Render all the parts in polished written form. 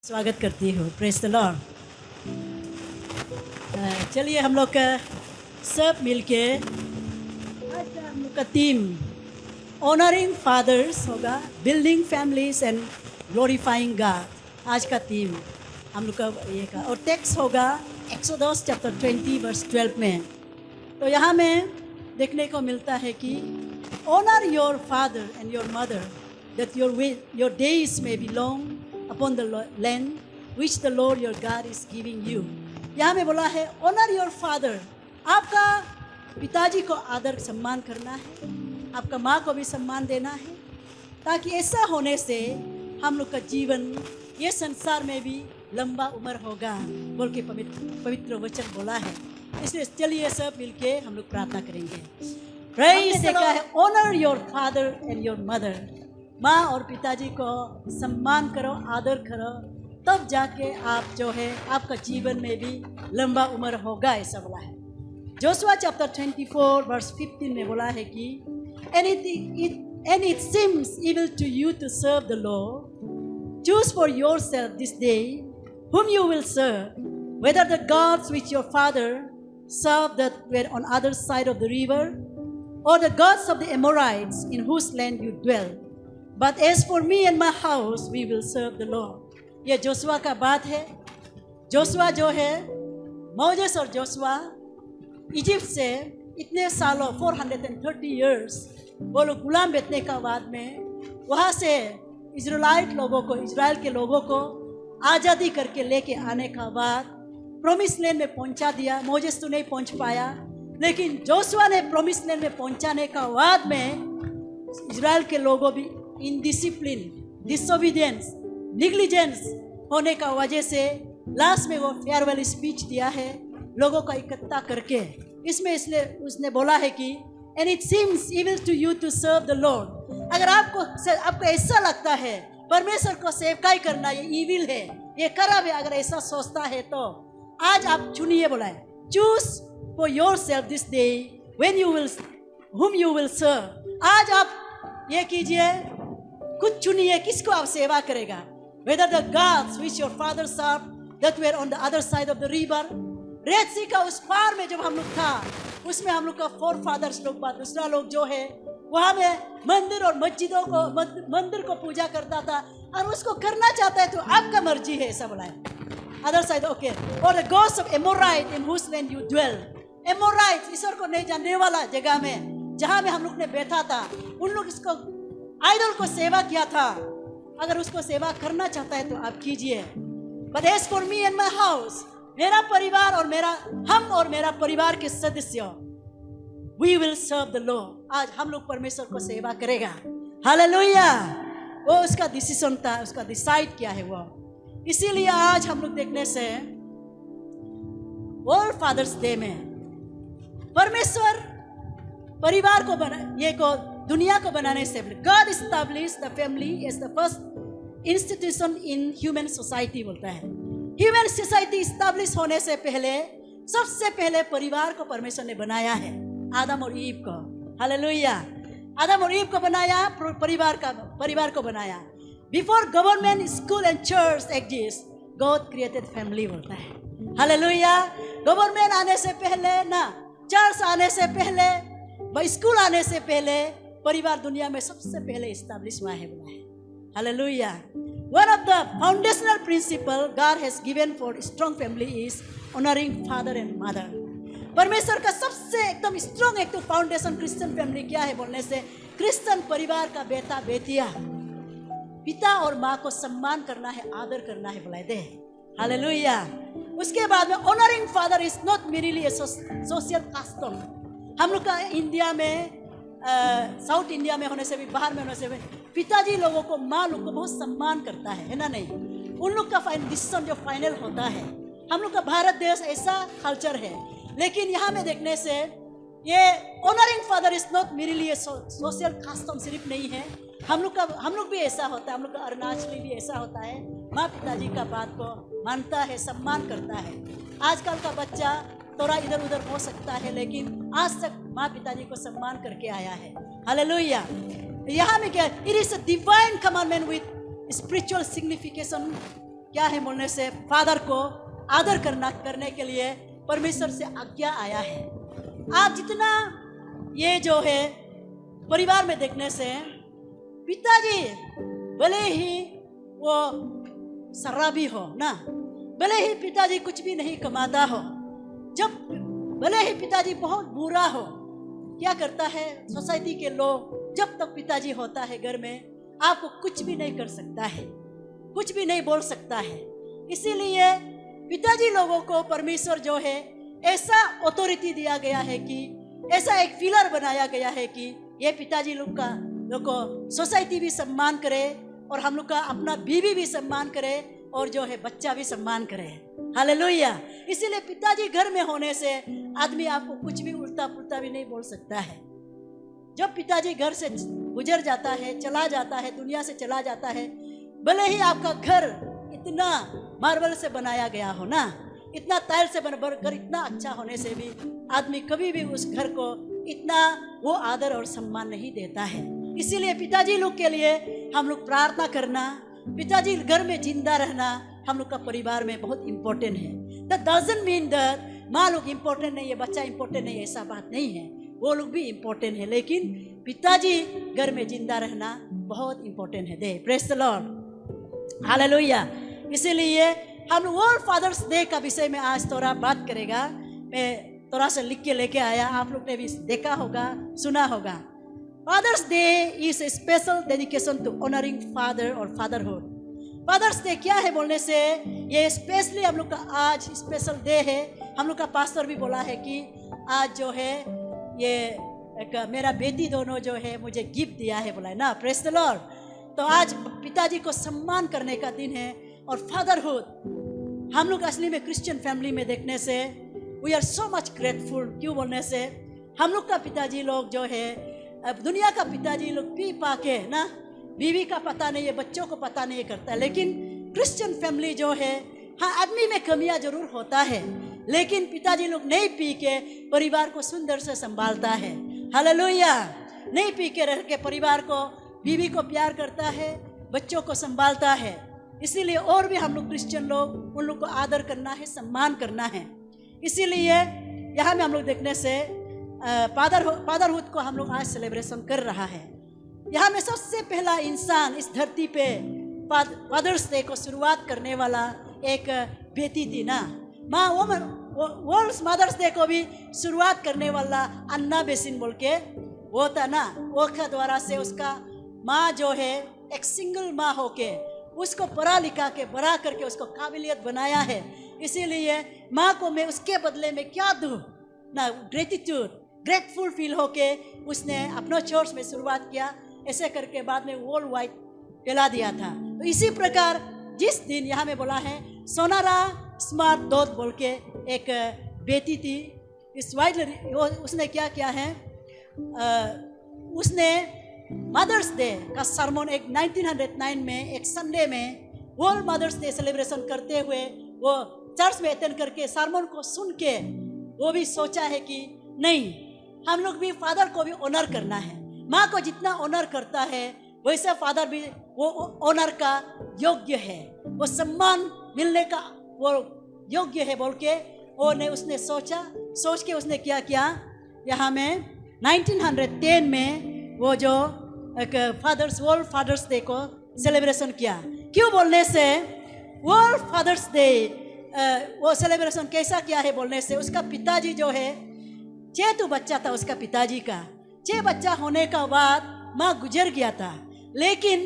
स्वागत करती हूँ। Praise the Lord. चलिए हम लोग सब मिलके आज का हम लोग का थीम ऑनरिंग फादर्स होगा, building families and glorifying God. आज का थीम हम लोग का ये का और टेक्स्ट होगा एक्सोडस चैप्टर 20 वर्स 12 में। तो यहाँ में देखने को मिलता है कि honour your father and your mother that your days may be long upon the land which the Lord your God is giving you। यहाँ में बोला है ऑनर योर फादर, आपका पिताजी को आदर सम्मान करना है, आपका माँ को भी सम्मान देना है, ताकि ऐसा होने से हम लोग का जीवन ये संसार में भी लंबा उम्र होगा बोल के पवित्र वचन बोला है। इसलिए चलिए सब मिलके हम लोग प्रार्थना करेंगे। प्रेज़ से कहा है honour your father and your mother, माँ और पिताजी को सम्मान करो, आदर करो, तब जाके आप जो है आपका जीवन में भी लंबा उम्र होगा, ऐसा बोला है। जोशुआ चैप्टर 24 वर्स 15 में बोला है कि and it seems evil to you to serve the Lord, choose for yourself this day whom you will serve, whether the gods which your father served that were on other side of the river, or the gods of the Amorites in whose land you dwell. But as for me and my house, we will serve the Lord। ये Joshua का बात है। Joshua जो है, Moses और Joshua Egypt से इतने सालों 430 इयर्स वो लोग गुलाम बैठने का बाद में वहाँ से इज़राइल के लोगों को आज़ादी करके लेके आने का बाद प्रोमिस लैंड में पहुँचा दिया। मोजेस तो नहीं पहुँच पाया, लेकिन जोशुआ ने प्रोमिस लैंड में पहुँचाने का बाद में इज़राइल के लोगों भी इनडिसिप्लिन, डिसोबीडियंस, निग्लिजेंस होने का वजह से लास्ट में वो फेयरवेल स्पीच दिया है लोगों का इकट्ठा करके। इसमें इसलिए उसने बोला है कि and it seems evil to you to serve the lord. अगर आपको ऐसा लगता है परमेश्वर को सेवकाई करना ये इविल है, ये खराब है, अगर ऐसा सोचता है तो आज आप चुनिए, बोला है choose for your self this day when you will whom you will serve। आज आप ये कीजिए, खुद चुनिए किसको आप सेवा करेगा। Whether the gods which your father served that were on the other side of the river, Red Sea का उस पार में जब हम लोग था, उसमें हम लोग का फोर फादर्स लोग बात, दूसरा लोग जो है वहाँ में मंदिर और मस्जिदों को मंदिर को पूजा करता था, और उसको करना चाहता है तो आपका मर्जी है, ऐसा बोला है। अदर साइड ओके, और the gods of Amorite in whose land you dwell। Amorite ईश्वर को नहीं जानने वाला जगह में जहाँ में हम लोग ने बैठा था, उन लोग इसको आइडल को सेवा किया था। अगर उसको सेवा करना चाहता है तो आप कीजिए। But as for me and my house, मेरा परिवार और मेरा परिवार के सदस्य, we will serve the Lord। आज हम लोग परमेश्वर को सेवा करेगा। हालेलुया। वो उसका डिसीजन था, उसका डिसाइड किया है वो। इसीलिए आज हम लोग देखने से वर्ल्ड फादर्स डे में परमेश्वर परिवार को दुनिया को बनाने से God established the family as the first institution in human society बोलता है। ह्यूमन सोसाइटी इस्टेब्लिश होने से पहले सबसे पहले परिवार को परमेश्वर ने बनाया है, आदम और ईव को। हालेलुया। आदम और ईव को बनाया, परिवार को बनाया। Before government, school and church exist, God created family बोलता है। हालेलुया। गवर्नमेंट आने से पहले ना, चर्च आने से पहले, स्कूल आने से पहले परिवार दुनिया में सबसे पहले इस्टेब्लिश हुआ है, बोला है। Hallelujah. One of the foundational principle God has given for strong family is honoring father and mother। परमेश्वर का सबसे एकदम स्ट्रॉन्ग एक तो फाउंडेशन क्रिश्चियन फैमिली क्या है बोलने से, क्रिश्चियन परिवार का बेटा बेटियां पिता और माँ को सम्मान करना है, आदर करना है, बोला दे। हालेलुया। उसके बाद में honouring father is not merrily social custom. हम लोग का इंडिया में साउथ इंडिया में होने से भी, बाहर में होने से भी पिताजी लोगों को, माँ लोग को बहुत सम्मान करता है ना। नहीं, उन लोग का डिसीजन जो फाइनल होता है। हम लोग का भारत देश ऐसा कल्चर है, लेकिन यहाँ में देखने से ये honouring father is not merrily social custom सिर्फ नहीं है, हम लोग भी ऐसा होता है। हम लोग का अरुणाचली भी ऐसा होता है, माँ पिताजी का बात को मानता है, सम्मान करता है। आजकल का बच्चा थोड़ा इधर उधर हो सकता है, लेकिन आज तक माँ पिताजी को सम्मान करके आया है। हालेलुया। यहाँ में क्या, it is a divine commandment with spiritual signification क्या है बोलने से फादर को आदर करने के लिए परमेश्वर से आज्ञा आया है। आज जितना ये जो है परिवार में देखने से पिताजी भले ही वो शराबी हो ना, भले ही पिताजी कुछ भी नहीं कमाता हो, जब भले ही पिताजी बहुत बुरा हो, क्या करता है सोसाइटी के लोग, जब तक पिताजी होता है घर में आपको कुछ भी नहीं कर सकता है, कुछ भी नहीं बोल सकता है। इसीलिए पिताजी लोगों को परमेश्वर जो है ऐसा अथॉरिटी दिया गया है कि ऐसा एक पिलर बनाया गया है कि ये पिताजी लोग को सोसाइटी भी सम्मान करे और हम लोग का अपना बीवी भी सम्मान करे और जो है बच्चा भी सम्मान करे। हालेलुया। इसीलिए पिताजी घर में होने से आदमी आपको कुछ भी उल्टा पुल्टा भी नहीं बोल सकता है। जब पिताजी घर से गुजर जाता है, चला जाता है, दुनिया से चला जाता है, भले ही आपका घर इतना मार्बल से बनाया गया हो ना, इतना टाइल से घर इतना अच्छा होने से भी आदमी कभी भी उस घर को इतना वो आदर और सम्मान नहीं देता है। इसीलिए पिताजी लोग के लिए हम लोग प्रार्थना करना, पिताजी घर में जिंदा रहना हम लोग का परिवार में बहुत इम्पोर्टेंट है। दैट डजंट मीन दैट माँ लोग इम्पोर्टेंट नहीं है, बच्चा इम्पोर्टेंट नहीं है, ऐसा बात नहीं है, वो लोग भी इम्पोर्टेंट है, लेकिन पिताजी घर में जिंदा रहना बहुत इम्पोर्टेंट है। दे प्रेज द लॉर्ड, हालेलुया। इसीलिए हम वर्ल्ड फादर्स डे का विषय में आज थोड़ा बात करेगा। मैं थोड़ा सा लिख के लेके आया, आप लोग ने भी देखा होगा, सुना होगा। Father's day is a special dedication to honouring father और फादरहुड। फादर्स डे क्या है बोलने से ये स्पेशली हम लोग का आज स्पेशल डे है। हम लोग का पास्टर भी बोला है कि आज जो है ये एक मेरा बेटी दोनों जो है मुझे गिफ्ट दिया है, बोला है ना, प्रेज द लॉर्ड। तो आज पिताजी को सम्मान करने का दिन है। और फादरहुड हम लोग असली में क्रिश्चियन फैमिली में देखने से we are so much grateful. क्यों बोलने से हम लोग का पिताजी लोग जो है, अब दुनिया का पिताजी लोग पी पा के ना, बीवी का पता नहीं है, बच्चों को पता नहीं करता, लेकिन क्रिश्चियन फैमिली जो है, हाँ आदमी में कमियां जरूर होता है, लेकिन पिताजी लोग नहीं पी के परिवार को सुंदर से संभालता है। हालेलुया। नहीं पी के रह के परिवार को, बीवी को प्यार करता है, बच्चों को संभालता है। इसीलिए और भी हम लोग क्रिश्चियन लोग उन लोग को आदर करना है, सम्मान करना है। इसीलिए यहाँ में हम लोग देखने से फादरहुड को हम लोग आज सेलिब्रेशन कर रहा है। यहाँ में सबसे पहला इंसान इस धरती पे फादर्स डे को शुरुआत करने वाला एक बेटी थी ना, माँ। वो वर्ल्ड मदर्स डे को भी शुरुआत करने वाला अन्ना बेसिन बोल के वो था ना, वो के द्वारा से उसका माँ जो है एक सिंगल माँ होके उसको पढ़ा लिखा के बड़ा करके उसको काबिलियत बनाया है। इसीलिए माँ को मैं उसके बदले में क्या दूँ ना, ग्रेटफुल फील होके उसने अपना चर्च में शुरुआत किया। ऐसे करके बाद में वर्ल्ड वाइड फैला दिया था। तो इसी प्रकार जिस दिन यहाँ में बोला है सोनारा स्मार्ट डॉट बोल के एक बेटी थी, इस वाइड उसने क्या किया है, उसने मदर्स डे का सरमन एक 1909 में एक संडे में वर्ल्ड मदर्स डे सेलिब्रेशन करते हुए वो चर्च में अटेंड करके सरमन को सुन के वो भी सोचा है कि नहीं, हम लोग भी फादर को भी ऑनर करना है। माँ को जितना ऑनर करता है वैसे फादर भी वो ऑनर का योग्य है, वो सम्मान मिलने का वो योग्य है बोल के उसने सोच के उसने क्या किया, यहाँ में 1910 में वो जो एक वर्ल्ड फादर्स डे को सेलिब्रेशन किया। क्यों बोलने से वर्ल्ड फादर्स डे वो सेलिब्रेशन कैसा किया है बोलने से उसका पिताजी जो है 6 बच्चा था उसका पिताजी का। 6 बच्चा होने का बाद माँ गुजर गया था, लेकिन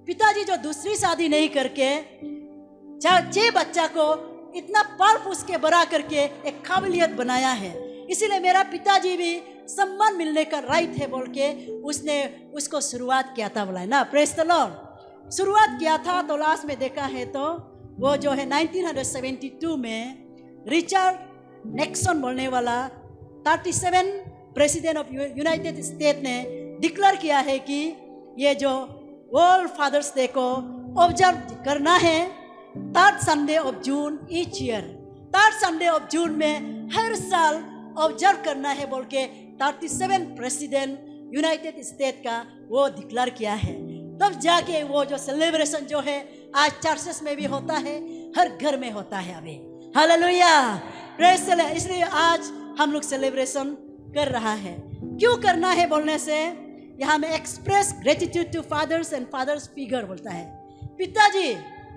पिताजी जो दूसरी शादी नहीं करके 6 बच्चा को इतना पाल पोस के बड़ा करके एक काबिलियत बनाया है। इसीलिए मेरा पिताजी भी सम्मान मिलने का राइट है बोल के उसने उसको शुरुआत किया था, बोला है ना, प्रेज द लॉर्ड। शुरुआत किया था तो लास्ट में देखा है तो वो जो है 1972 में रिचर्ड निक्सन बोलने वाला 37 प्रेसिडेंट ऑफ यूनाइटेड स्टेट ने डिक्लेयर किया है कि ये जो वर्ल्ड फादर्स डे को ऑब्जर्व करना है 3rd Sunday of June each year. 3rd Sunday of June में हर साल ऑब्जर्व करना है बोल के 37 प्रेसिडेंट यूनाइटेड स्टेट का वो डिक्लेयर किया है। तब जाके वो जो सेलिब्रेशन जो है आज चर्चेस में भी होता है, हर घर में होता है अभी। Hallelujah, praise the Lord. इसलिए आज हम लोग सेलिब्रेशन कर रहा है। क्यों करना है बोलने से, यहाँ में express gratitude to fathers and fathers figure बोलता है। पिताजी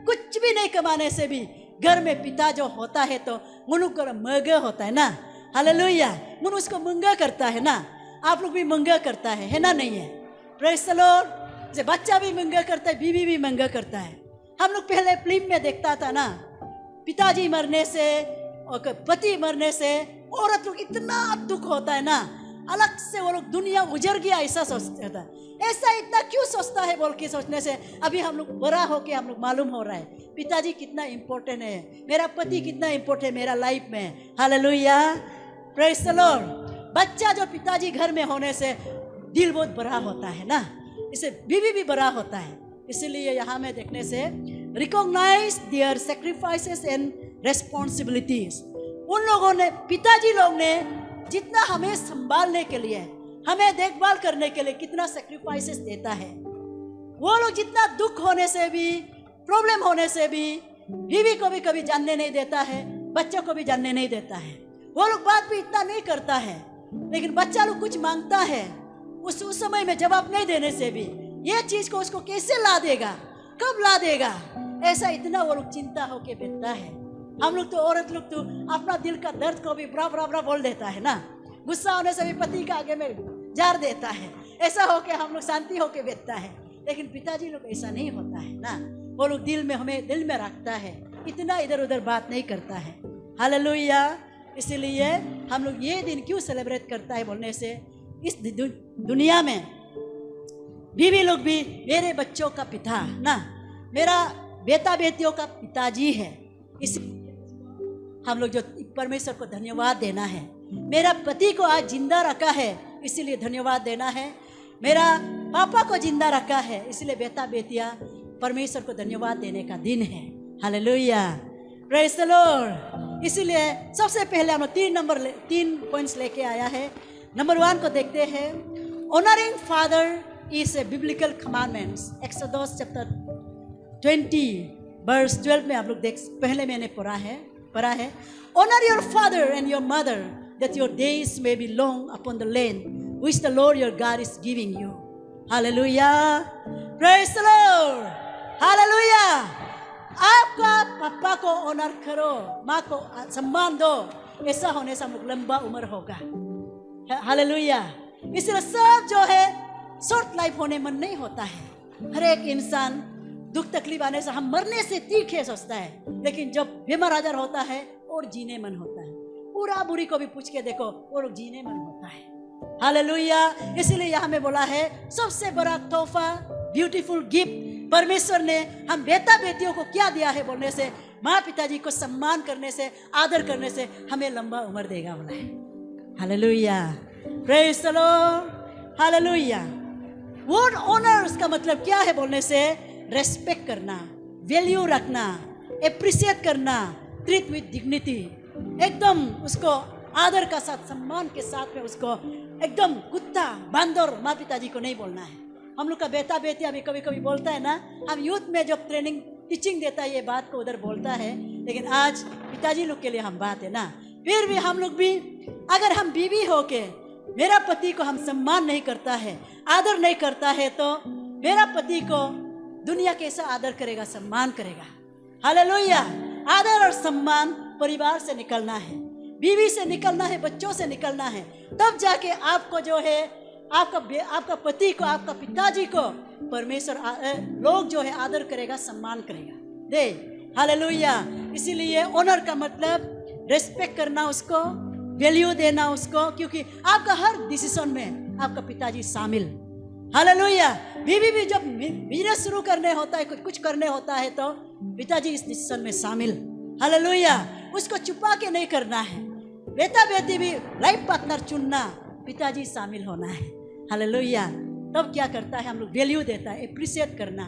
कुछ भी नहीं कमाने से भी घर में पिता जो होता है तो मुनु को मंगा होता है ना। हालेलुया, मुनु उसको मंगा करता है ना। आप लोग भी मंगा करता है ना, नहीं है? Praise the Lord. जब बच्चा भी मंगा करता है, बीवी भी मंगा करता है। हम लोग पहले फिल्म में देखता था ना, पिताजी मरने से और पति मरने से औरत लोग इतना दुख होता है ना, अलग से वो लोग दुनिया उजड़ गया ऐसा सोचता था। ऐसा इतना क्यों सोचता है बोल के सोचने से अभी हम लोग बड़ा होके हम लोग मालूम हो रहा है पिताजी कितना इम्पोर्टेंट है, मेरा पति कितना इम्पोर्टेंट है मेरा लाइफ में। Hallelujah, praise the Lord. बच्चा जो पिताजी घर में होने से दिल बहुत बड़ा होता है ना, इसे बीवी भी बड़ा होता है। इसीलिए यहाँ में देखने से recognise their sacrifices and responsibilities. उन लोगों ने, पिताजी लोग ने जितना हमें संभालने के लिए, हमें देखभाल करने के लिए कितना सेक्रीफाइसेस देता है। वो लोग जितना दुख होने से भी, प्रॉब्लम होने से भी बीवी को भी कभी जानने नहीं देता है, बच्चों को भी जानने नहीं देता है। वो लोग बात भी इतना नहीं करता है, लेकिन बच्चा लोग कुछ मांगता है, उस समय में जवाब नहीं देने से भी ये चीज को उसको कैसे ला देगा, कब ला देगा, ऐसा इतना वो लोग चिंता होके बैठता है। हम लोग तो, औरत लोग तो अपना दिल का दर्द को भी बड़ा बड़ा बड़ा बोल देता है ना। गुस्सा होने से भी पति का आगे में जार देता है, ऐसा होके हम लोग शांति होके बैठता है। लेकिन पिताजी लोग ऐसा नहीं होता है ना, वो लोग दिल में, हमें दिल में रखता है, इतना इधर उधर बात नहीं करता है। हालेलुया। इसीलिए हम लोग ये दिन क्यों सेलिब्रेट करता है बोलने से, इस दुनिया में बीवी लोग भी मेरे बच्चों का पिता ना, मेरा बेटा बेटियों का पिताजी है। इस हम लोग जो परमेश्वर को धन्यवाद देना है। मेरा पति को आज जिंदा रखा है इसीलिए धन्यवाद देना है। मेरा पापा को जिंदा रखा है इसलिए बेटा बेटियां परमेश्वर को धन्यवाद देने का दिन है। Hallelujah, praise the Lord. इसीलिए सबसे पहले हम लोग 3 पॉइंट्स लेके आया है। नंबर 1 को देखते हैं। Honouring father is a biblical commandments. Exodus chapter 20 verse 12 में आप लोग पहले मैंने पढ़ा है। Honor your father and your mother that your days may be long upon the land which the Lord your God is giving you. Hallelujah. Praise the Lord. Hallelujah. आपका पापा को ऑनर करो, माँ को सम्मान दो, ऐसा होने से हम लोग लंबा उम्र होगा। हालेलुया। इसलिए सब जो है शॉर्ट लाइफ होने मन नहीं होता है। हर एक इंसान दुख तकलीफ आने से हम मरने से ठीक है सोचता है, लेकिन जब बीमार आजार होता है और जीने मन होता है। पूरा बुरी को भी पूछ के देखो, वो लोग जीने मन होता है। हालेलुया। इसीलिए यहाँ में बोला है सबसे बड़ा तोहफा, ब्यूटीफुल गिफ्ट परमेश्वर ने हम बेटा बेटियों को क्या दिया है बोलने से, माँ पिताजी को सम्मान करने से, आदर करने से हमें लंबा उम्र देगा बोला है। Hallelujah, praise the lord. Hallelujah. Word honours का मतलब क्या है बोलने से, रेस्पेक्ट करना, वैल्यू रखना, एप्रिशिएट करना, ट्रीट विद डिग्निटी, एकदम उसको आदर का साथ, सम्मान के साथ में उसको एकदम कुत्ता बांदर माँ पिताजी को नहीं बोलना है। हम लोग का बेटा बेटी अभी कभी कभी बोलता है ना, हम यूथ में जब ट्रेनिंग टीचिंग देता है ये बात को उधर बोलता है, लेकिन आज पिताजी लोग के लिए हम बात है ना। फिर भी हम लोग भी अगर हम बीवी होके मेरा पति को हम सम्मान नहीं करता है, आदर नहीं करता है, तो मेरा पति को दुनिया कैसा आदर करेगा, सम्मान करेगा। हालेलुया। आदर और सम्मान परिवार से निकलना है, बीवी से निकलना है, बच्चों से निकलना है, तब जाके आपको जो है आपका पति को, आपका पिताजी को परमेश्वर लोग जो है आदर करेगा, सम्मान करेगा दे। हालेलुया। इसीलिए ऑनर का मतलब रेस्पेक्ट करना, उसको वैल्यू देना उसको, क्योंकि आपका हर डिसीजन में आपका पिताजी शामिल। हालेलुया। बीवी भी जब बिजनेस शुरू करने होता है, कुछ करने होता है, तो पिताजी इस डिसीजन में शामिल। हालेलुया। उसको छुपा के नहीं करना है। बेटा बेटी भी लाइफ पार्टनर चुनना, पिताजी शामिल होना है। हालेलुया। तब क्या करता है, हम लोग वैल्यू देता है, एप्रिशिएट करना।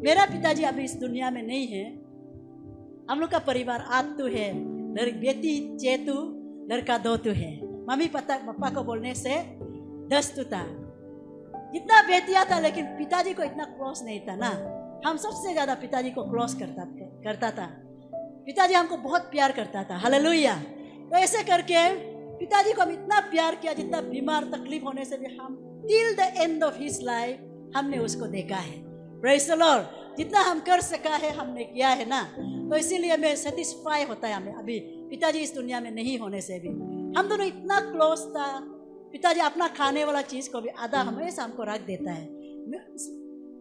मेरा पिताजी अभी इस दुनिया में नहीं है। हम लोग का परिवार आतु है, बेटी चेतु, लड़का 2 है। मम्मी पापा को बोलने से 10 था। जितना बेटियां था, लेकिन पिताजी को इतना क्लोज नहीं था ना। हम सबसे ज़्यादा पिताजी को क्लोज करता था। पिताजी हमको बहुत प्यार करता था। हालेलुया। तो ऐसे करके पिताजी को हम इतना प्यार किया, जितना बीमार तकलीफ होने से भी हम till the end of his life हमने उसको देखा है। Praise the Lord. जितना हम कर सका है हमने किया है ना, तो इसीलिए हमें सेटिस्फाई होता है हमें अभी पिताजी इस दुनिया में नहीं होने से भी। हम दोनों इतना क्लोज था। पिताजी अपना खाने वाला चीज़ को भी आधा हमेशा हमको रख देता है।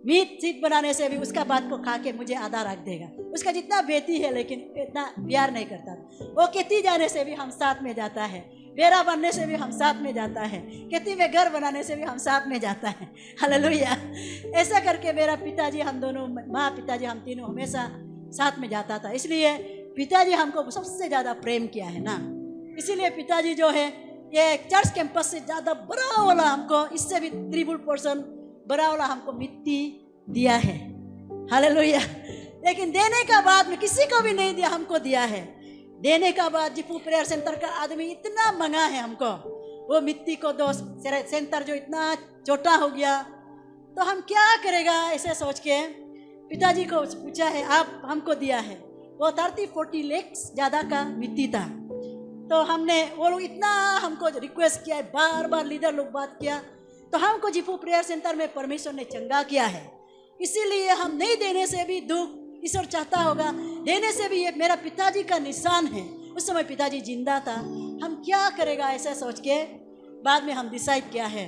मीट चीज बनाने से भी उसका बात को खा के मुझे आधा रख देगा। उसका जितना बेटी है लेकिन इतना प्यार नहीं करता। वो खेती जाने से भी हम साथ में जाता है, बेरा बनने से भी हम साथ में जाता है, खेती में घर बनाने से भी हम साथ में जाता है। हालेलुया। ऐसा करके मेरा पिताजी, हम दोनों माँ पिताजी हम तीनों हमेशा साथ में जाता था। इसलिए पिताजी हमको सबसे ज़्यादा प्रेम किया है ना। इसीलिए पिताजी जो है ये चर्च कैंपस से ज़्यादा बड़ा वाला हमको, इससे भी 3% बड़ा वाला हमको मिट्टी दिया है। हालेलुया। लेकिन देने का बाद में किसी को भी नहीं दिया, हमको दिया है। देने का बाद जिपू प्रेयर सेंटर का आदमी इतना मंगा है हमको, वो मिट्टी को दो सेंटर जो इतना छोटा हो गया तो हम क्या करेगा ऐसे सोच के पिताजी को पूछा है, आप हमको दिया है। वो 30-40 लाख ज़्यादा का मिट्टी था। तो हमने, वो लोग इतना हमको रिक्वेस्ट किया है, बार बार लीडर लोग बात किया, तो हमको जिपू प्रेयर सेंटर में परमेश्वर ने चंगा किया है। इसीलिए हम नहीं देने से भी दुख ईश्वर चाहता होगा, देने से भी ये मेरा पिताजी का निशान है। उस समय पिताजी जिंदा था, हम क्या करेगा ऐसा सोच के बाद में हम डिसाइड किया है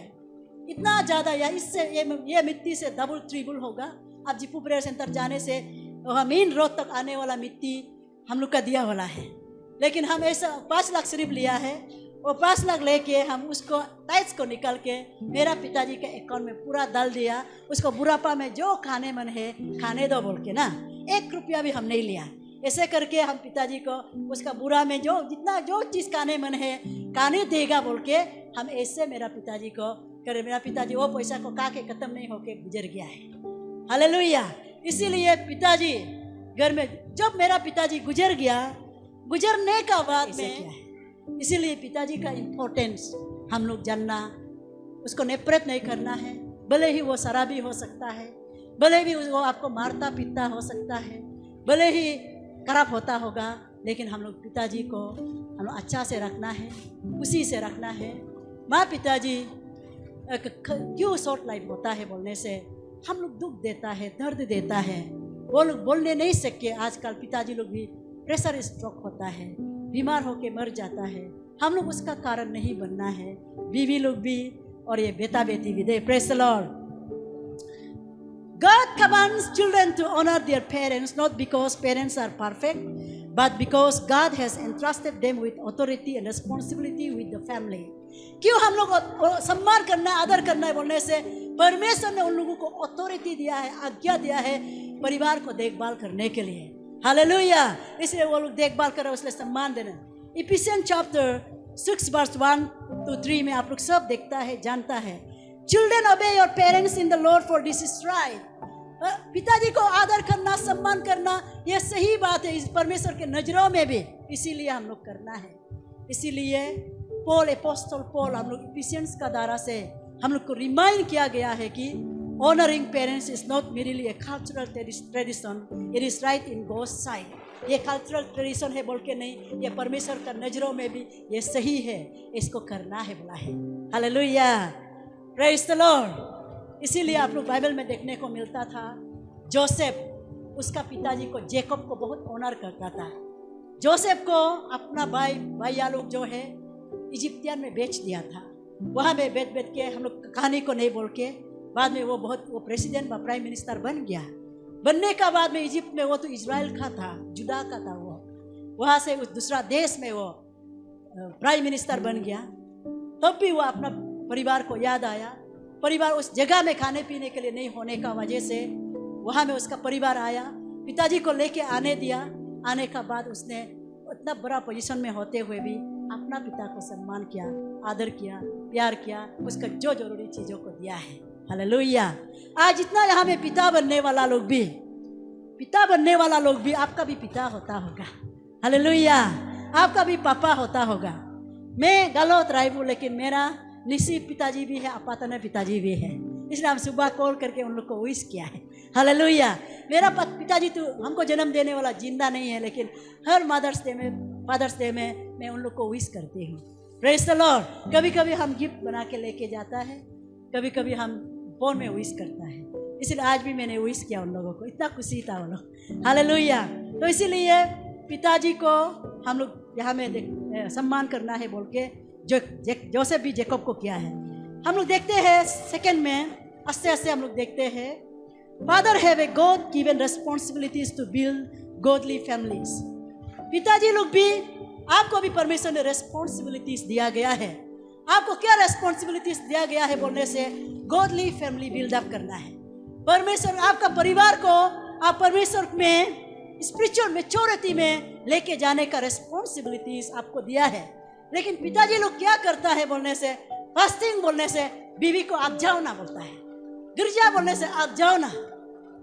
इतना ज़्यादा या इससे ये मिट्टी से डबल ट्रिबल होगा। अब जिपू प्रेयर सेंटर जाने से मेन रोड तक आने वाला मिट्टी हम लोग का दिया वाला है। लेकिन हम ऐसा 5 लाख सिर्फ लिया है, और 5 लाख लेके हम उसको टैक्स को निकाल के मेरा पिताजी के अकाउंट में पूरा डाल दिया। उसको बुढ़ापा में जो खाने मन है खाने दो बोल के ना, 1 रुपया भी हम नहीं लिया। ऐसे करके हम पिताजी को उसका बुरा में जो जितना जो चीज़ खाने मन है खाने देगा बोल के हम ऐसे मेरा पिताजी को करे। मेरा पिताजी वो पैसा को खा के खत्म नहीं होके गुजर गया है। हालेलुया। इसीलिए पिताजी घर में, जब मेरा पिताजी गुजर गया, गुजरने का बाद में, इसीलिए पिताजी का इम्पोर्टेंस हम लोग जानना, उसको नफरत नहीं करना है। भले ही वो शराबी हो सकता है, भले ही वो आपको मारता पीटता हो सकता है, भले ही खराब होता होगा, लेकिन हम लोग पिताजी को हम लोग अच्छा से रखना है, खुशी से रखना है। माँ पिताजी क्यों शॉर्ट लाइफ होता है बोलने से, हम लोग दुख देता है, दर्द देता है, वो लोग बोलने नहीं सके। आजकल पिताजी लोग भी प्रेशर स्ट्रोक होता है, बीमार होके मर जाता है। हम लोग उसका कारण नहीं बनना है, बीवी लोग भी और ये बेटा बेटी भी दे। Praise the Lord. God commands children to honor their parents, not because parents are perfect, but because God has entrusted them with authority and responsibility with the family. क्यों हम लोग सम्मान करना, आदर करना है बोलने से, परमेश्वर ने उन लोगों को अथॉरिटी दिया है, आज्ञा दिया है परिवार को देखभाल करने के लिए। हालेलुया। इसलिए वो लोग देखभाल कर रहे, इसलिए सम्मान देना। इफिसियंस चैप्टर 6 वर्स 1-3 में आप लोग सब देखता है, जानता है। Children obey your parents in the Lord, for this is right. पिताजी को आदर करना, सम्मान करना, यह सही बात है इस परमेश्वर के नजरों में भी, इसीलिए हम लोग करना है। इसीलिए पॉल, एपोस्टल पॉल, हम लोग इफिसियंस का द्वारा से हम लोग को रिमाइंड किया गया है कि honouring parents is not merely a cultural tradition, it is right in God's sight. ये कल्चरल ट्रेडिशन है बोल के नहीं, ये परमेश्वर का नजरों में भी ये सही है, इसको करना है बोला है। हालेलुया। Praise the Lord. इसीलिए आप लोग बाइबल में देखने को मिलता था, जोसेफ उसका पिताजी को, जेकब को बहुत ऑनर करता था। जोसेफ को अपना भैया लोग जो है इजिप्टियन में बेच दिया था। वहाँ में बेच के, हम लोग कहानी को नहीं बोल के, बाद में वो प्रेसिडेंट व प्राइम मिनिस्टर बन गया। बनने का बाद में इजिप्ट में वो तो इजराइल का था, जुदा का था, वो वहाँ से उस दूसरा देश में वो प्राइम मिनिस्टर बन गया। तब भी वो अपना परिवार को याद आया। परिवार उस जगह में खाने पीने के लिए नहीं होने का वजह से वहाँ में उसका परिवार आया, पिताजी को लेके आने दिया। आने का बाद उसने इतना बड़ा पोजीशन में होते हुए भी अपना पिता को सम्मान किया, आदर किया, प्यार किया, उसका जो जरूरी चीज़ों को दिया है। हालेलुया। आज इतना यहाँ में पिता बनने वाला लोग भी आपका भी पिता होता होगा। हालेलुया। आपका भी पापा होता होगा। मैं गलत राइबू, लेकिन मेरा निश्चित पिताजी भी है, अपातन पिताजी भी है। इसलिए हम सुबह कॉल करके उन लोग को विश किया है। हालेलुया। मेरा पिताजी तो हमको जन्म देने वाला जिंदा नहीं है, लेकिन हर मदर्स डे में, फादर्स डे में मैं उन लोग को विश करती हूँ। Praise the Lord. कभी कभी हम गिफ्ट बना के लेके जाता है, कभी कभी हम फोन में विश करता है। इसलिए आज भी मैंने विश किया उन लोगों को, इतना खुशी था वो लोग। हालेलुया। तो इसीलिए पिताजी को हम लोग यहाँ में सम्मान करना है बोल के जोसेफ भी जेकब को किया है। हम लोग देखते हैं सेकंड में, आस्ते आस्ते हम लोग देखते हैं, father have a God given responsibilities to build godly families. पिताजी लोग भी, आपको भी परमेश्वर ने रिस्पॉन्सिबिलिटीज दिया गया है। आपको क्या रिस्पॉन्सिबिलिटीज दिया गया है बोलने से, गॉडली फैमिली बिल्ड अप करना है। परमेश्वर आपका परिवार को आप परमेश्वर में स्पिरिचुअल मैच्योरिटी में लेके जाने का रिस्पॉन्सिबिलिटीज आपको दिया है। लेकिन पिताजी लोग क्या करता है बोलने से, फास्टिंग बोलने से बीवी को आप जाओ ना बोलता है, गिरजा बोलने से आप जाओ ना,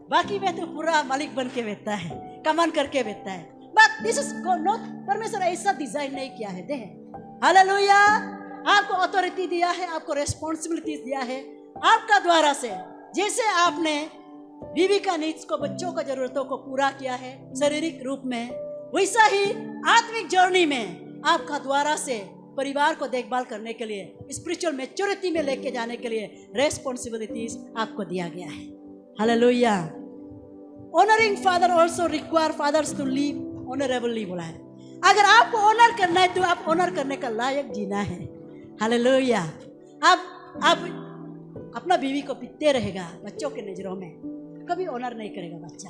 बाकी में तो पूरा मालिक बन के बैठता है, कमान करके बैठता है। बट दिस इज नॉट, परमेश्वर ऐसा डिजाइन नहीं किया है। देख हालेलुया। आपको अथॉरिटी दिया है, आपको रिस्पॉन्सिबिलिटीज दिया है आपका द्वारा से। जैसे आपने बीवी का नीड्स को, बच्चों का जरूरतों को पूरा किया है शारीरिक रूप में, वैसा ही आत्मिक जर्नी में आपका द्वारा से परिवार को देखभाल करने के लिए, स्पिरिचुअल मैच्योरिटी में लेके जाने के लिए रिस्पॉन्सिबिलिटीज आपको दिया गया है। Hallelujah. Honouring father also require fathers to live honourably बोला है। अगर आपको ऑनर करना है तो आप ऑनर करने का लायक जीना है। हालेलुया। आप अपना बीवी को पीटते रहेगा बच्चों के नजरों में, कभी ऑनर नहीं करेगा बच्चा।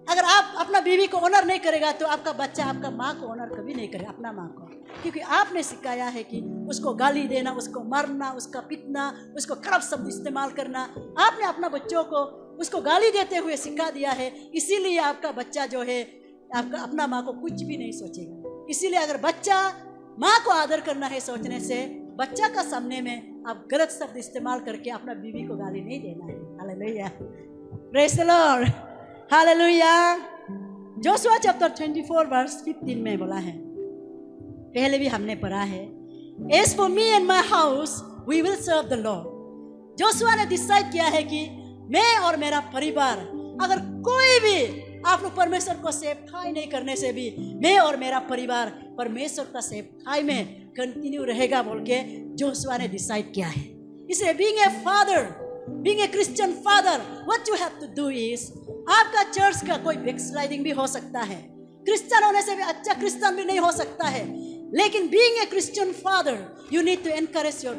अगर आप अपना बीवी को ऑनर नहीं करेगा तो आपका बच्चा आपका माँ को ऑनर कभी नहीं करेगा, अपना माँ को, क्योंकि आपने सिखाया है कि उसको गाली देना, उसको मारना, उसका पीटना, उसको खराब शब्द इस्तेमाल करना, आपने अपना बच्चों को उसको गाली देते हुए सिखा दिया है। इसीलिए आपका बच्चा जो है आपका अपना माँ को कुछ भी नहीं सोचेगा। इसीलिए अगर बच्चा माँ को आदर करना है सोचने से, बच्चा का सामने में आप गलत शब्द इस्तेमाल करके अपना बीवी को गाली नहीं देना है। Hallelujah. Praise the lord. Hallelujah. Joshua chapter 24 verse 15 में बोला है, पहले भी हमने पढ़ा है, As for me and my house, we will serve the Lord. Joshua ने डिसाइड किया है कि मैं और मेरा परिवार, अगर कोई भी आप लोग परमेश्वर को सेवकाई नहीं करने से भी मैं और मेरा परिवार परमेश्वर का सेवकाई में कंटिन्यू रहेगा बोल के जोशुआ ने डिसाइड किया है। इसलिए being a father, being a Christian father, what you have to do is, आपका चर्च का कोई बैकस्लाइडिंग भी हो सकता है, क्रिश्चियन होने से भी अच्छा क्रिश्चियन भी नहीं हो सकता है, लेकिन being a Christian father you need to encourage your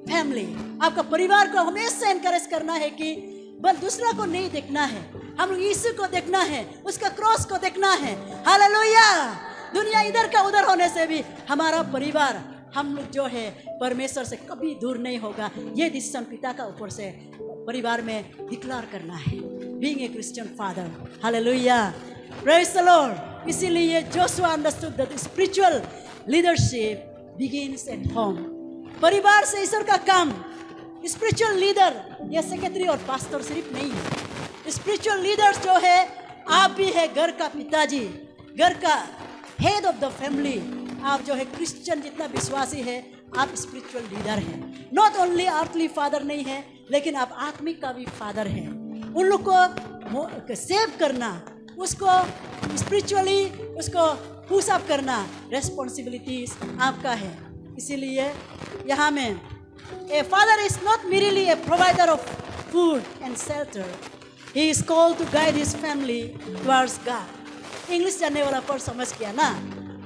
family. आपका परिवार को हमेशा एनकरेज करना है कि बस दूसरा को नहीं देखना है, हम लोग यीशु को देखना है, उसका क्रॉस को देखना है। हालेलुया। दुनिया इधर का उधर होने से भी हमारा परिवार, हम लोग जो है परमेश्वर से कभी दूर नहीं होगा। ये डिसीजन पिता का ऊपर से परिवार में डिक्लेयर करना है, being a Christian father. Hallelujah. Praise the Lord. इसीलिए Joshua understood that spiritual leadership begins at home. परिवार से ईश्वर का काम, स्पिरिचुअल लीडर या सेक्रेटरी और पास्टर सिर्फ नहीं है। स्पिरिचुअल लीडर्स जो है आप भी है, घर का पिताजी, घर का हेड ऑफ द फैमिली। आप जो है क्रिश्चियन जितना विश्वासी है, आप स्पिरिचुअल लीडर हैं। नॉट ओनली अर्थली फादर नहीं है, लेकिन आप आत्मिक का भी फादर है। उन लोग को सेव करना, उसको स्पिरिचुअली उसको पुश अप करना, रेस्पॉन्सिबिलिटीज आपका है। इसीलिए यहाँ में A father is not merely a provider of food and shelter. He is called to guide his family towards God. English जानने वाला पर समझ गया ना।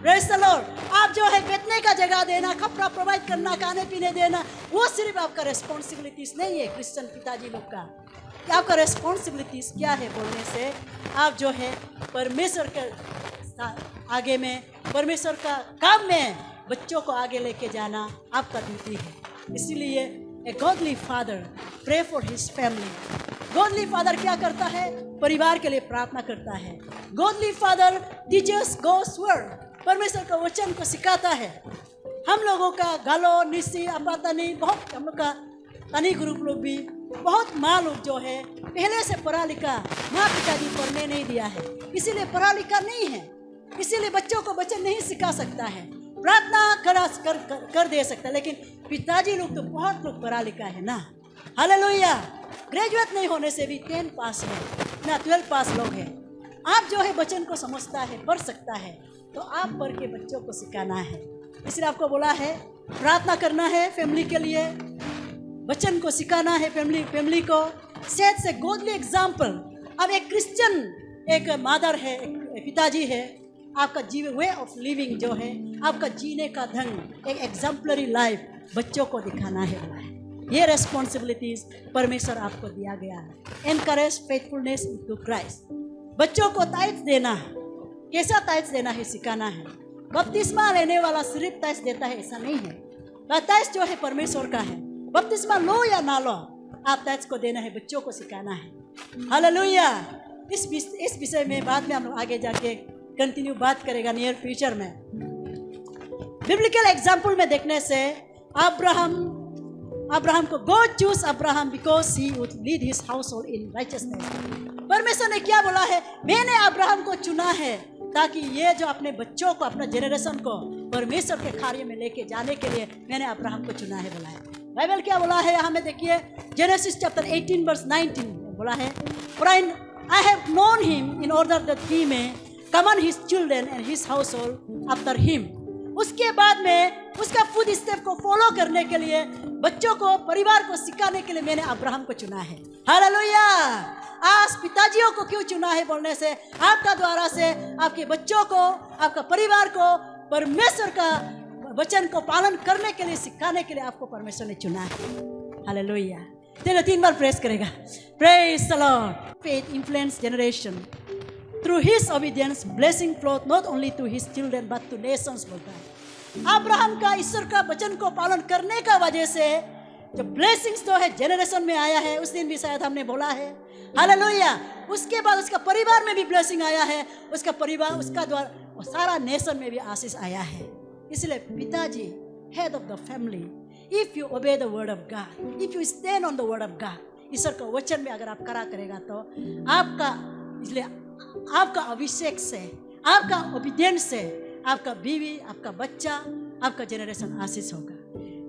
Praise the Lord. आप जो है बैठने का जगह देना, कपड़ा प्रोवाइड करना, खाने पीने देना, वो सिर्फ आपका रेस्पॉन्सिबिलिटीज नहीं है क्रिश्चियन पिताजी लोग का। कि आपका रेस्पॉन्सिबिलिटीज क्या है बोलने से, आप जो है परमेश्वर के आगे में, परमेश्वर का काम में बच्चों को आगे लेके जाना आपका ड्यूटी है। इसीलिए a godly father pray for his family. Godly father क्या करता है? परिवार के लिए प्रार्थना करता है। Godly father teaches God's word, परमेश्वर का वचन को सिखाता है। हम लोगों का गालो निसी अपातनी, बहुत हम लोग का तनी ग्रुप लोग भी, बहुत माँ लोग जो है पहले से पढ़ा लिखा, माँ पिताजी पढ़ने नहीं दिया है, इसीलिए पढ़ा लिखा नहीं है, इसीलिए बच्चों को वचन नहीं सिखा सकता है, प्रार्थना कर दे सकता है। लेकिन पिताजी लोग तो बहुत लोग पढ़ा लिखा है ना। हालेलुया। ग्रेजुएट नहीं होने से भी 10 पास है, ना 12 पास लोग हैं, आप जो है वचन को समझता है, पढ़ सकता है, तो आप पढ़ के बच्चों को सिखाना है। इसलिए आपको बोला है प्रार्थना करना है फैमिली के लिए, वचन को सिखाना है फैमिली को, सेट से गॉडली एग्जाम्पल। अब एक क्रिश्चियन एक मदर है, एक पिताजी है, आपका जीवन वे ऑफ लिविंग जो है, आपका जीने का ढंग, एक एग्जाम्पलरी लाइफ बच्चों को दिखाना है। ये रेस्पॉन्सिबिलिटीज परमेश्वर आपको दिया गया है। Encourage faithfulness to Christ. बच्चों को ताइज देना, कैसा ताइज देना है सिखाना है। बपतिस्मा लेने वाला सिर्फ ताइज देता है ऐसा नहीं है, ताइज जो है परमेश्वर का है। बपतिस्मा लो या ना लो, आप ताइज को देना है, बच्चों को सिखाना है। हालेलुया। इस विषय में बाद में हम लोग आगे जाके कंटिन्यू बात करेगा नियर फ्यूचर में। बिब्लिकल एग्जाम्पल में देखने से अब्राहम को God choose Abraham because he would lead his household in righteousness. परमेश्वर ने क्या बोला है, मैंने अब्राहम को चुना है ताकि ये जो अपने बच्चों को, अपना जनरेशन को परमेश्वर के कार्य में लेके जाने के लिए मैंने अब्राहम को चुना है बोला है। बाइबल क्या बोला है यहाँ में देखिए, जेनेसिस चैप्टर 18 वर्स 19 बोला है, For I have known him in order that he may command his children and his household after him। उसके बाद में उसका फुट स्टेप को फॉलो करने के लिए, बच्चों को, परिवार को सिखाने के लिए मैंने अब्राहम को चुना है। हालेलुया। आज पिताजियों को क्यों चुना है बोलने से, आपका द्वारा से आपके बच्चों को, आपका परिवार को परमेश्वर का वचन को पालन करने के लिए, सिखाने के लिए आपको परमेश्वर ने चुना है। हालेलुया। चलो 3 बार प्रेस करेगा। Praise the Lord. Faith influence generation. Through his obedience, blessing flowed not only to his children but to nations बोलता है। अब्राहम का ईश्वर का वचन को पालन करने का वजह से जो ब्लेसिंग्स जो है जनरेशन में आया है, उस दिन भी शायद हमने बोला है। हालेलुया। उसके बाद उसका परिवार में भी ब्लेसिंग आया है, उसका परिवार, उसका द्वारा सारा नेशन में भी आशीष आया है। इसलिए पिताजी, head of the family, if you obey the word of God, if you stand on the word of God, ईश्वर का वचन में अगर आप करा करेगा तो आपका, इसलिए आपका अभिषेक से, आपका ओबीडियंस से आपका बीवी, आपका बच्चा, आपका जनरेशन आशीष होगा।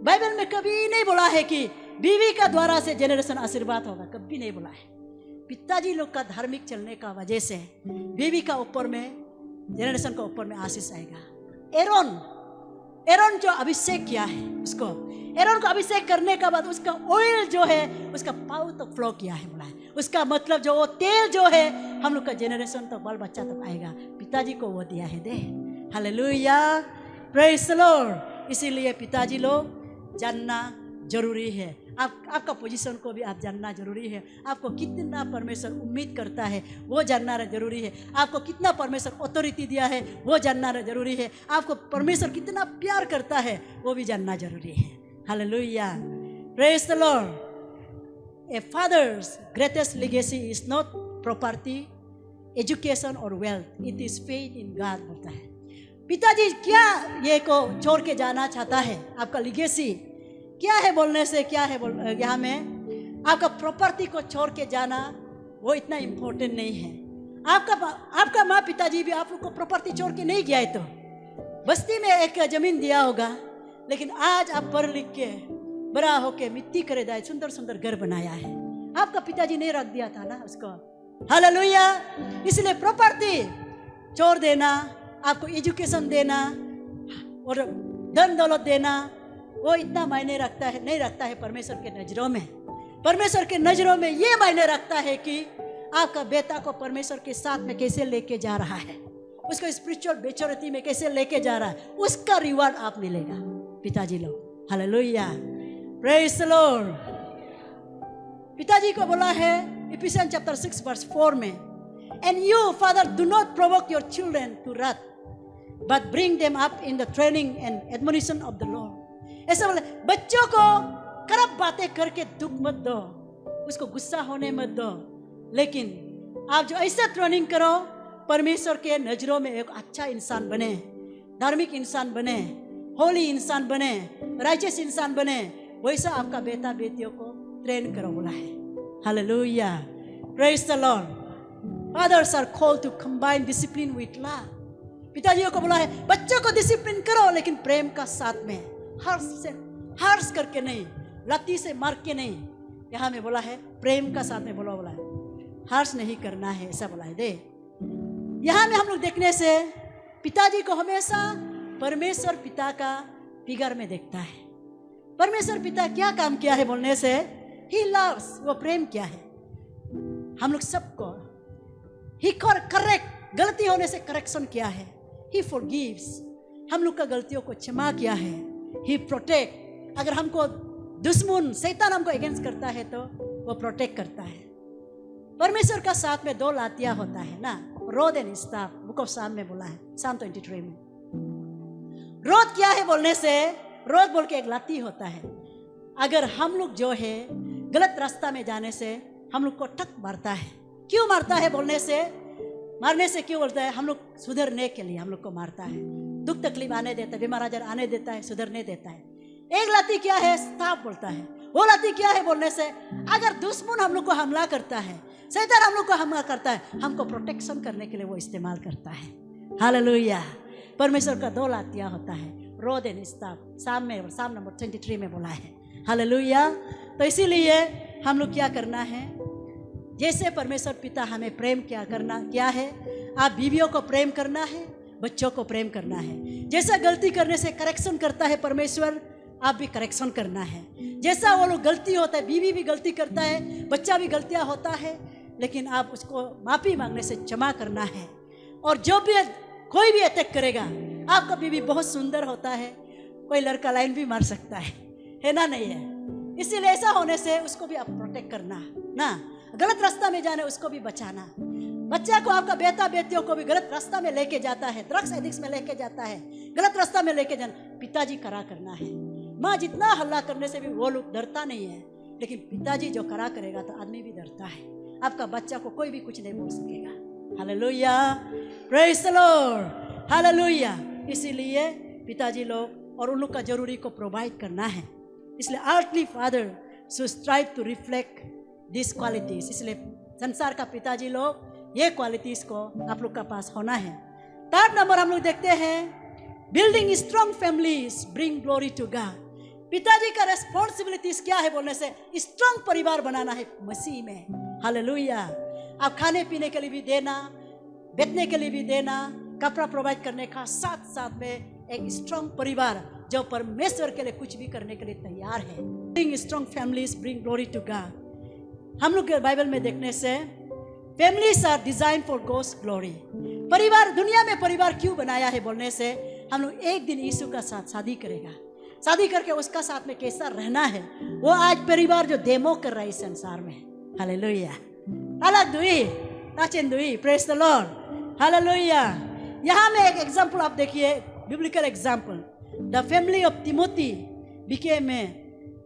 बाइबल में कभी नहीं बोला है कि बीवी का द्वारा से जनरेशन आशीर्वाद होगा, कभी नहीं बोला है। पिताजी लोग का धार्मिक चलने का वजह से बीवी का ऊपर में, जनरेशन का ऊपर में आशीष आएगा। एरोन जो अभिषेक किया है, उसको एरोन को अभिषेक करने के बाद उसका ऑयल जो है उसका पाव तक फ्लो किया है बोला है। उसका मतलब जो वो तेल जो है हम लोग का जनरेशन तक, बाल बच्चा तक आएगा, पिताजी को वो दिया है दे। हालेलुया। Praise the Lord. इसीलिए पिताजी लोग जानना जरूरी है। आपका पोजीशन को भी आप जानना जरूरी है। आपको कितना परमेश्वर उम्मीद करता है वो जानना जरूरी है। आपको कितना परमेश्वर अथॉरिटी दिया है वो जानना जरूरी है। आपको परमेश्वर कितना प्यार करता है वो भी जानना जरूरी है। Hallelujah. Praise the Lord. A father's greatest legacy is not property, education और wealth, it is faith in God बोलता है। पिताजी क्या ये को छोड़ के जाना चाहता है, आपका लेगेसी क्या है बोलने से, क्या है यहाँ में आपका प्रॉपर्टी को छोड़ के जाना वो इतना इम्पोर्टेंट नहीं है। आपका माँ पिताजी भी आप लोग को प्रॉपर्टी छोड़ के नहीं गया है, तो बस्ती में एक जमीन दिया होगा, लेकिन आज आप पढ़ लिख के बड़ा होके मिट्टी करे जाए सुंदर सुंदर घर बनाया है। आपका पिताजी नहीं रख दिया था ना उसको। हालेलुया। इसलिए प्रॉपर्टी छोड़ देना, आपको एजुकेशन देना और धन दौलत देना वो इतना मायने रखता है, नहीं रखता है परमेश्वर के नजरों में। परमेश्वर के नजरों में ये मायने रखता है कि आपका बेटा को परमेश्वर के साथ में कैसे लेके जा रहा है, उसको स्पिरिचुअल मैच्योरिटी में कैसे लेके जा रहा है, उसका रिवार्ड आप मिलेगा पिताजी लोग। हालेलुया। Praise the Lord. पिताजी को बोला है इफिसियंस चैप्टर 6 वर्स 4 में, and you father do not provoke your children to wrath but bring them up in the training and admonition of the Lord। ऐसा बोले, बच्चों को खराब बातें करके दुख मत दो, उसको गुस्सा होने मत दो, लेकिन आप जो ऐसा ट्रेनिंग करो परमेश्वर के नजरों में एक अच्छा इंसान बने, धार्मिक इंसान बने, होली इंसान बने, राइचियस इंसान बने, वैसा आपका बेटा बेटियों को ट्रेन करो बोला है। Hallelujah. Praise the Lord. Fathers are called to combine discipline with love. पिताजियों को बोला है बच्चों को डिसिप्लिन करो लेकिन प्रेम का साथ में, हर्ष करके नहीं, लाठी से मार के नहीं, यहाँ में बोला है प्रेम का साथ में बोला है। हार्श नहीं करना है, ऐसा बोला है। दे यहाँ में हम लोग देखने से पिताजी को हमेशा परमेश्वर पिता का फिगर में देखता है। परमेश्वर पिता क्या काम किया है बोलने से, ही लव्स, वो प्रेम किया है हम लोग सबको। ही करेक्ट, गलती होने से करेक्शन किया है। ही फॉरगिव्स, हम लोग का गलतियों को क्षमा किया है। ही प्रोटेक्ट, अगर हमको दुश्मन शैतान हमको अगेंस्ट करता है तो वो प्रोटेक्ट करता है। परमेश्वर का साथ में 2 लातियां होता है ना, road and staff, book of साम में बोला है, साम 23 में। रोड क्या है बोलने से, रोड बोल के एक लाती होता है। अगर हम लोग जो है गलत रास्ता में जाने से हम लोग को ठक मारता है। क्यों मारता है बोलने से, मारने से क्यों बोलता है, हम लोग सुधरने के लिए हम लोग को मारता है। दुख तकलीफ आने देता है, बीमार आजार आने देता है, सुधरने देता है। एक लाती क्या है, स्टाफ बोलता है। वो लाती क्या है बोलने से, अगर दुश्मन हम लोग को हमला करता है, शैतान हम लोग को हमला करता है, हमको प्रोटेक्शन करने के लिए वो इस्तेमाल करता है। हालेलुया। परमेश्वर का 2 लातियां होता है, रोड एंड स्टाफ, साम नंबर 23 में बोला है। हालेलुया। तो इसीलिए हम लोग क्या करना है, जैसे परमेश्वर पिता हमें प्रेम क्या है, आप बीवियों को प्रेम करना है, बच्चों को प्रेम करना है। जैसा गलती करने से करेक्शन करता है परमेश्वर, आप भी करेक्शन करना है। जैसा वो लोग गलती होता है, बीवी भी गलती करता है, बच्चा भी गलतियां होता है, लेकिन आप उसको माफी मांगने से क्षमा करना है। और जो भी कोई भी अटैक करेगा, आपका बीवी बहुत सुंदर होता है, कोई लड़का लाइन भी मार सकता है ना, नहीं है। इसीलिए ऐसा होने से उसको भी आप प्रोटेक्ट करना ना, गलत रास्ता में जाने उसको भी बचाना। बच्चा को, आपका बेटा बेटियों को भी गलत रास्ता में लेके जाता है, ड्रग्स एडिक्स में लेके जाता है, गलत रास्ता में लेके जाना, पिताजी करा करना है। माँ जितना हल्ला करने से भी वो लोग डरता नहीं है, लेकिन पिताजी जो करा करेगा तो आदमी भी डरता है। आपका बच्चा को कोई भी कुछ नहीं बोल सकेगा। Hallelujah, praise the lord, hallelujah. इसीलिए पिताजी लोग और उन लोग का जरूरी को प्रोवाइड करना है। इसलिए earthly father should strive to reflect this qualities. इसलिए संसार का पिताजी लोग ये क्वालिटीज को आप लोग का पास होना है। 3rd नंबर हम लोग देखते हैं, building strong families bring glory to God. पिताजी का रेस्पॉन्सिबिलिटीज क्या है बोलने से, स्ट्रॉन्ग परिवार बनाना है मसीह में। हालेलुया। आप खाने पीने के लिए भी देना, बैठने के लिए भी देना, कपड़ा प्रोवाइड करने का, साथ साथ में एक स्ट्रॉन्ग परिवार जो परमेश्वर के लिए कुछ भी करने के लिए तैयार है। Building strong families bring glory to God. हम लोग के बाइबल में देखने से families are design for God's glory. परिवार, दुनिया में परिवार क्यों बनाया है बोलने से, हम लोग एक दिन यीशु का साथ शादी करेगा, शादी करके उसका साथ में कैसा रहना है, वो आज परिवार जो डेमो कर रहा है इस संसार में। हालेलुया। अलग दुई नाचन दुई, प्रेज द लॉर्ड, हालेलुया। यहाँ में एक एग्जाम्पल आप देखिए, biblical example. The family of Timothy became a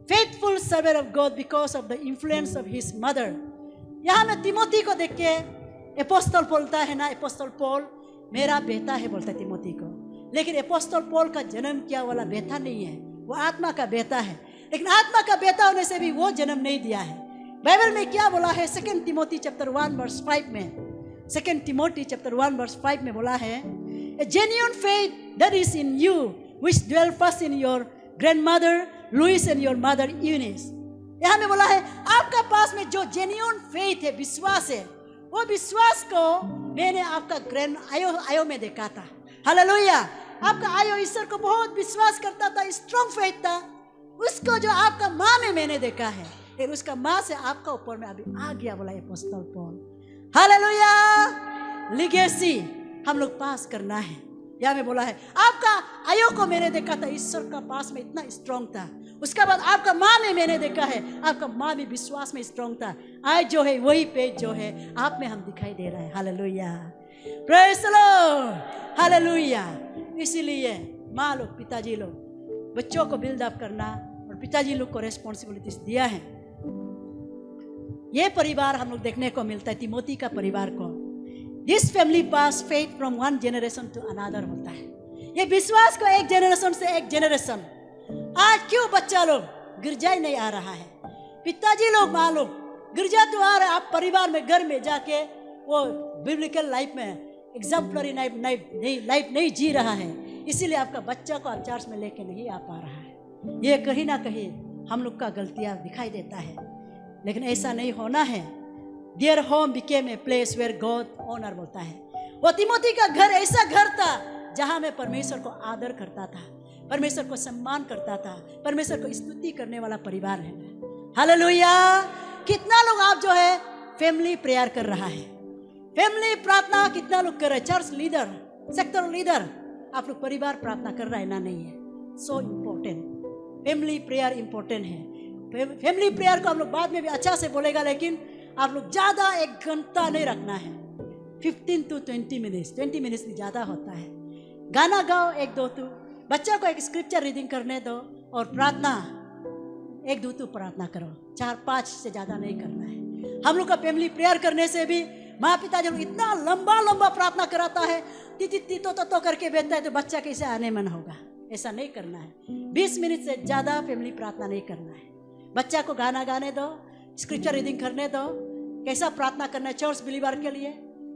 faithful servant of God because of the influence of his mother. यहाँ में तिमोथी को देख के एपोस्टल बोलता है ना, एपोस्टल पॉल मेरा बेटा है बोलता है तिमोथी को। लेकिन एपोस्टल पॉल का जन्म किया वाला बेटा नहीं है, वो आत्मा का बेटा है। लेकिन आत्मा का बेटा होने से भी वो जन्म नहीं दिया है। बाइबल में क्या बोला है, 2 तिमोथी चैप्टर 1 वर्स 5 में, 2 तिमोथी चैप्टर 1 वर्स 5 में बोला है, a genuine faith that is in you which dwell first in your grandmother Lois and your mother Eunice. यहाँ में बोला है आपका पास में जो जेन्युइन फेथ है, विश्वास है, वो विश्वास को मैंने आपका ग्रैंड आयो में देखा था। हालेलुया। आपका आयो ईश्वर को बहुत विश्वास करता था, स्ट्रॉन्ग फेथ था। उसको जो आपका माँ में मैंने देखा है, फिर उसका माँ से आपका ऊपर में अभी आ गया, बोला एपोस्टल पॉल। हालेलुया। लीगेसी हम लोग पास करना है। यहाँ में बोला है आपका आयो को मैंने देखा था, ईश्वर का पास में इतना स्ट्रॉन्ग था। उसके बाद आपका माँ में मैंने देखा है, आपका माँ भी विश्वास में स्ट्रॉन्ग था। आज जो है वही पेज जो है आप में हम दिखाई दे रहा है। Hallelujah, praise the lord, hallelujah. इसीलिए माँ लोग, पिताजी लोग बच्चों को बिल्ड अप करना, और पिताजी लोग को रेस्पॉन्सिबिलिटीज दिया है। ये परिवार हम लोग देखने को मिलता है तिमोथी का परिवार को। This family pass faith from one generation to another होता है। ये विश्वास को एक जनरेशन से एक जनरेशन। आज क्यों बच्चा लोग गिरजा ही नहीं आ रहा है, पिताजी लोग माँ लोग गिरजा तो आ रहा है, आप परिवार में घर में जाके वो बिब्लिकल लाइफ में एग्जाम्पलरी लाइफ नहीं जी रहा है। इसीलिए आपका बच्चा को आप चर्च में लेके नहीं आ पा रहा है। ये कहीं ना कहीं हम लोग का गलतियाँ दिखाई देता है, लेकिन ऐसा नहीं होना है। Their home became a place where God honour बोलता है। वो तिमोथी का घर ऐसा घर था जहां में परमेश्वर को आदर करता था, परमेश्वर को सम्मान करता था, परमेश्वर को स्तुति करने वाला परिवार है। हालेलुया। कितना लोग आप जो है फैमिली प्रेयर कर रहा है, फैमिली प्रार्थना कितना लोग कर रहे हैं? चर्च लीडर, सेक्टर लीडर, आप लोग परिवार प्रार्थना कर रहा है ना? नहीं है। So important, family prayer important है। फैमिली प्रेयर को हम लोग बाद में भी अच्छा से बोलेगा, लेकिन आप लोग ज़्यादा 1 घंटा नहीं रखना है। 15 to 20 मिनट्स, 20 मिनट्स भी ज़्यादा होता है। गाना गाओ 1-2 तू, बच्चा को एक स्क्रिप्चर रीडिंग करने दो, और प्रार्थना 1-2 तू प्रार्थना करो, 4-5 से ज़्यादा नहीं करना है। हम लोग का फैमिली प्रेयर करने से भी माँ पिता जब इतना लंबा लंबा प्रार्थना कराता है, ती तो करके बैठता है, तो बच्चा कैसे आने मन होगा? ऐसा नहीं करना है। 20 मिनट से ज़्यादा फैमिली प्रार्थना नहीं करना है। बच्चा को गाना गाने दो, स्क्रिप्चर रीडिंग करने दो, कैसा प्रार्थना करना है चर्च बिलीवर के लिए,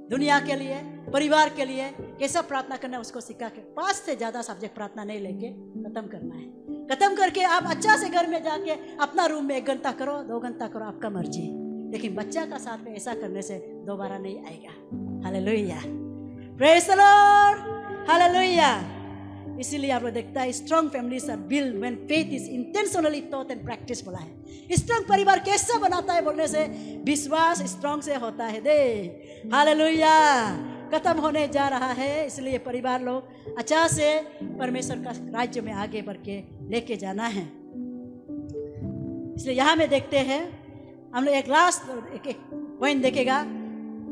दुनिया के लिए, परिवार के लिए कैसा प्रार्थना करना है उसको सिखा के 5 से ज़्यादा सब्जेक्ट प्रार्थना नहीं लेके खत्म करना है। खत्म करके आप अच्छा से घर में जाके अपना रूम में 1 घंटा करो, 2 घंटा करो, आपका मर्जी। लेकिन बच्चा का साथ में ऐसा करने से दोबारा नहीं आएगा। Hallelujah, praise the lord, hallelujah. इसीलिए आप लोग देखता है strong families are build when faith is intentionally taught and practice बोला है। स्ट्रॉन्ग परिवार कैसा बनाता है बोलने से विश्वास स्ट्रॉन्ग से होता है। दे हालेलुया। खत्म होने जा रहा है, इसलिए परिवार लोग अच्छा से परमेश्वर का राज्य में आगे बढ़ के लेके जाना है। इसलिए यहाँ में देखते हैं हम लोग एक लास्ट एक पॉइंट देखेगा,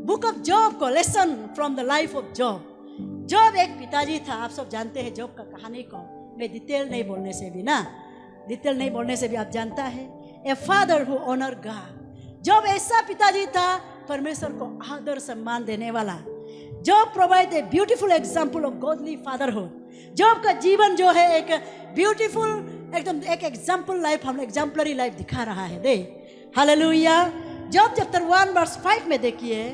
बुक ऑफ जॉब को, lesson from the life of job. Job एक पिताजी था, आप सब जानते हैं जॉब का कहानी को, मैं डिटेल नहीं बोलने से भी ना, डिटेल नहीं बोलने से भी आप जानता है। A father who honour God. Job ऐसा पिताजी था परमेश्वर को आदर सम्मान देने वाला। Job provide a beautiful example of godly fatherhood. Job का जीवन जो है एक ब्यूटीफुल, एकदम एक एग्जाम्पल लाइफ, हम एग्जाम्पलरी लाइफ दिखा रहा है। दे हालेलुया। जॉब चैप्टर 1 वर्स 5 में देखिए,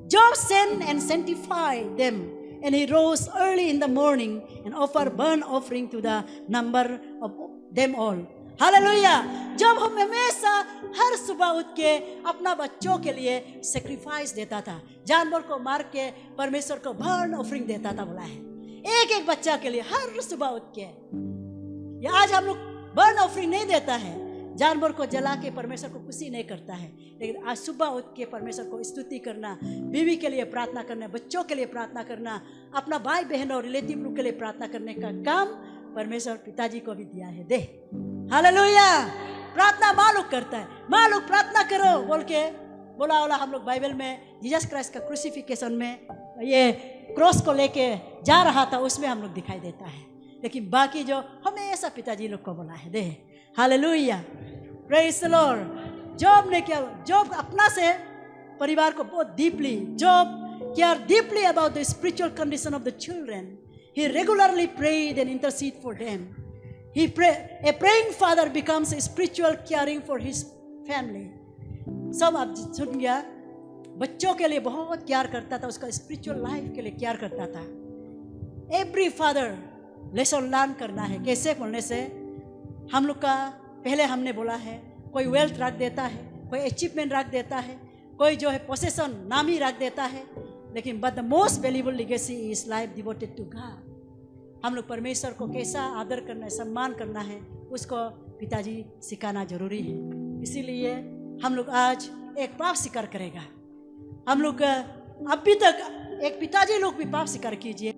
Job send and sanctified them and he rose early in the morning and offered burnt offering to the number of them all. Hallelujah. जब हम हमेशा हर सुबह उठ के अपना बच्चों के लिए सेक्रीफाइस देता था, जानवर को मार के परमेश्वर को बर्न ऑफरिंग देता था बोला है, एक एक बच्चा के लिए हर सुबह उठ के। ये आज हम लोग बर्न ऑफरिंग नहीं देता है, जानवर को जला के परमेश्वर को खुशी नहीं करता है, लेकिन आज सुबह उठ के परमेश्वर को स्तुति करना, बीवी के लिए प्रार्थना करना, बच्चों के लिए प्रार्थना करना, अपना भाई बहन और रिलेटिव लोग के लिए प्रार्थना करने का काम परमेश्वर पिताजी को भी दिया है। दे हालेलुया। प्रार्थना माँ लोग करता है, माँ लोग प्रार्थना करो बोल के बोला वाला हम लोग बाइबल में जीसस क्राइस्ट का क्रूसिफिकेशन में ये क्रॉस को लेके जा रहा था, उसमें हम लोग दिखाई देता है। लेकिन बाकी जो हमेशा पिताजी लोग को बोला है। दे hallelujah, praise the Lord. Job ने क्या, जॉब अपना से परिवार को बहुत deeply, Job care deeply about the spiritual condition of the children. He regularly prayed and interceded for them. He a praying father becomes a spiritual caring for his family. सब आप सुन गया, बच्चों के लिए बहुत केयर करता था, उसका स्पिरिचुअल लाइफ के लिए केयर करता था। एवरी फादर लेसन लर्न करना है। कैसे बोलने से, हम लोग का पहले हमने बोला है, कोई वेल्थ रख देता है, कोई अचीवमेंट रख देता है, कोई जो है पोसेसन नामी रख देता है, लेकिन but the most valuable legacy is life devoted to God. हम लोग परमेश्वर को कैसा आदर करना है, सम्मान करना है, उसको पिताजी सिखाना जरूरी है। इसीलिए हम लोग आज एक पाप स्वीकार करेगा। हम लोग अभी तक एक पिताजी लोग भी पाप स्वीकार कीजिए।